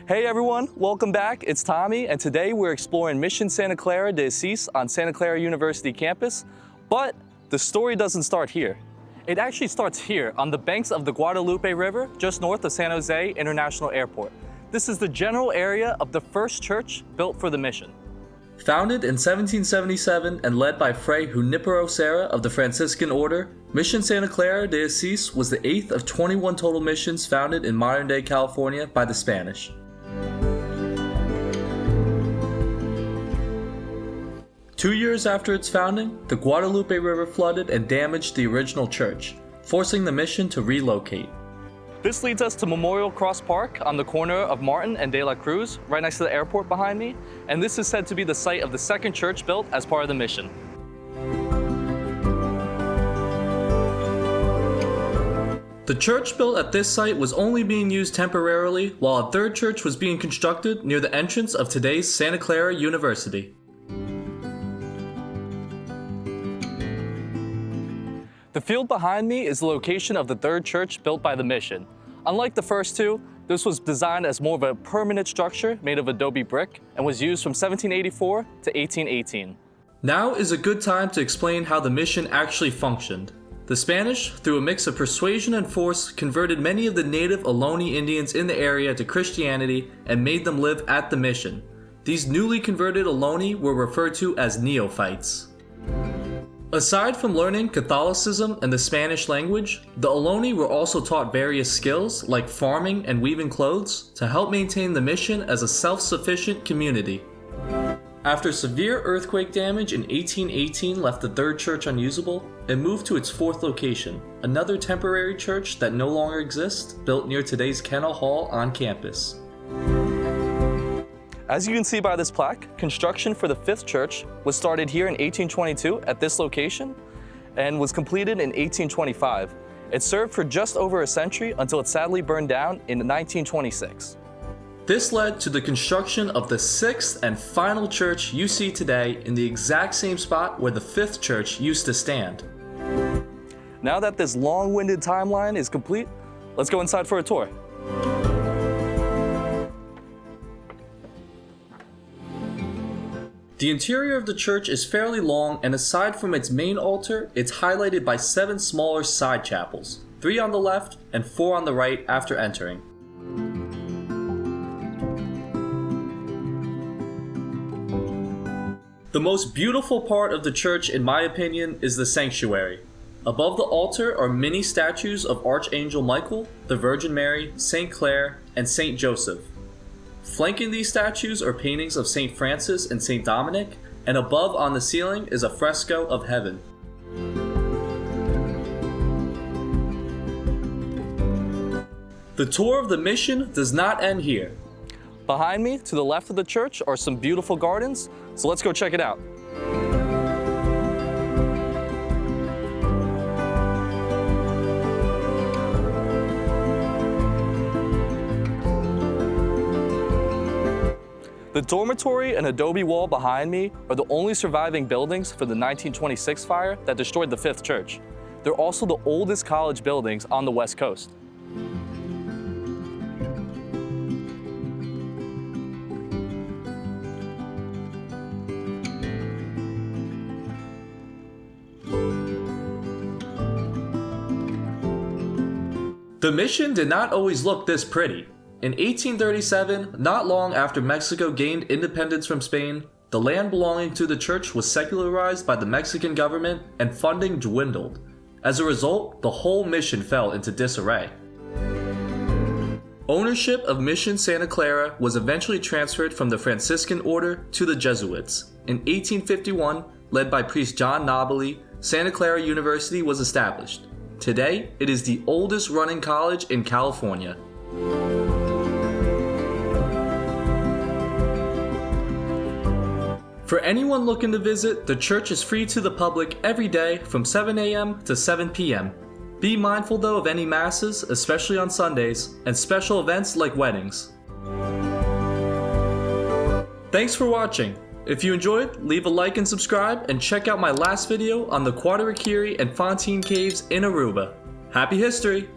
Hey everyone, welcome back. It's Tommy, and today we're exploring Mission Santa Clara de Asis on Santa Clara University campus. But the story doesn't start here. It actually starts here on the banks of the Guadalupe River, just north of San Jose International Airport. This is the general area of the first church built for the mission. Founded in 1777 and led by Fray Junipero Serra of the Franciscan Order, Mission Santa Clara de Asis was the 8th of 21 total missions founded in modern-day California by the Spanish. Two years after its founding, the Guadalupe River flooded and damaged the original church, forcing the mission to relocate. This leads us to Memorial Cross Park on the corner of Martin and De La Cruz, right next to the airport behind me, and this is said to be the site of the second church built as part of the mission. The church built at this site was only being used temporarily, while a third church was being constructed near the entrance of today's Santa Clara University. The field behind me is the location of the third church built by the mission. Unlike the first two, this was designed as more of a permanent structure made of adobe brick and was used from 1784 to 1818. Now is a good time to explain how the mission actually functioned. The Spanish, through a mix of persuasion and force, converted many of the native Ohlone Indians in the area to Christianity and made them live at the mission. These newly converted Ohlone were referred to as neophytes. Aside from learning Catholicism and the Spanish language, the Ohlone were also taught various skills like farming and weaving clothes to help maintain the mission as a self-sufficient community. After severe earthquake damage in 1818 left the third church unusable, it moved to its fourth location, another temporary church that no longer exists, built near today's Kennel Hall on campus. As you can see by this plaque, construction for the fifth church was started here in 1822 at this location and was completed in 1825. It served for just over a century until it sadly burned down in 1926. This led to the construction of the sixth and final church you see today in the exact same spot where the fifth church used to stand. Now that this long-winded timeline is complete, let's go inside for a tour. The interior of the church is fairly long, and aside from its main altar, it's highlighted by 7 smaller side chapels, 3 on the left and 4 on the right after entering. The most beautiful part of the church, in my opinion, is the sanctuary. Above the altar are many statues of Archangel Michael, the Virgin Mary, Saint Clare, and Saint Joseph. Flanking these statues are paintings of Saint Francis and Saint Dominic, and above on the ceiling is a fresco of heaven. The tour of the mission does not end here. Behind me, to the left of the church, are some beautiful gardens, so let's go check it out. The dormitory and adobe wall behind me are the only surviving buildings for the 1926 fire that destroyed the fifth church. They're also the oldest college buildings on the West Coast. The mission did not always look this pretty. In 1837, not long after Mexico gained independence from Spain, the land belonging to the church was secularized by the Mexican government and funding dwindled. As a result, the whole mission fell into disarray. Ownership of Mission Santa Clara was eventually transferred from the Franciscan Order to the Jesuits. In 1851, led by priest John Nobili, Santa Clara University was established. Today, it is the oldest running college in California. For anyone looking to visit, the church is free to the public every day from 7 a.m. to 7 p.m. Be mindful though of any masses, especially on Sundays, and special events like weddings. Thanks for watching. If you enjoyed, leave a like and subscribe, and check out my last video on the Guadalquivir and Fontaine Caves in Aruba. Happy history!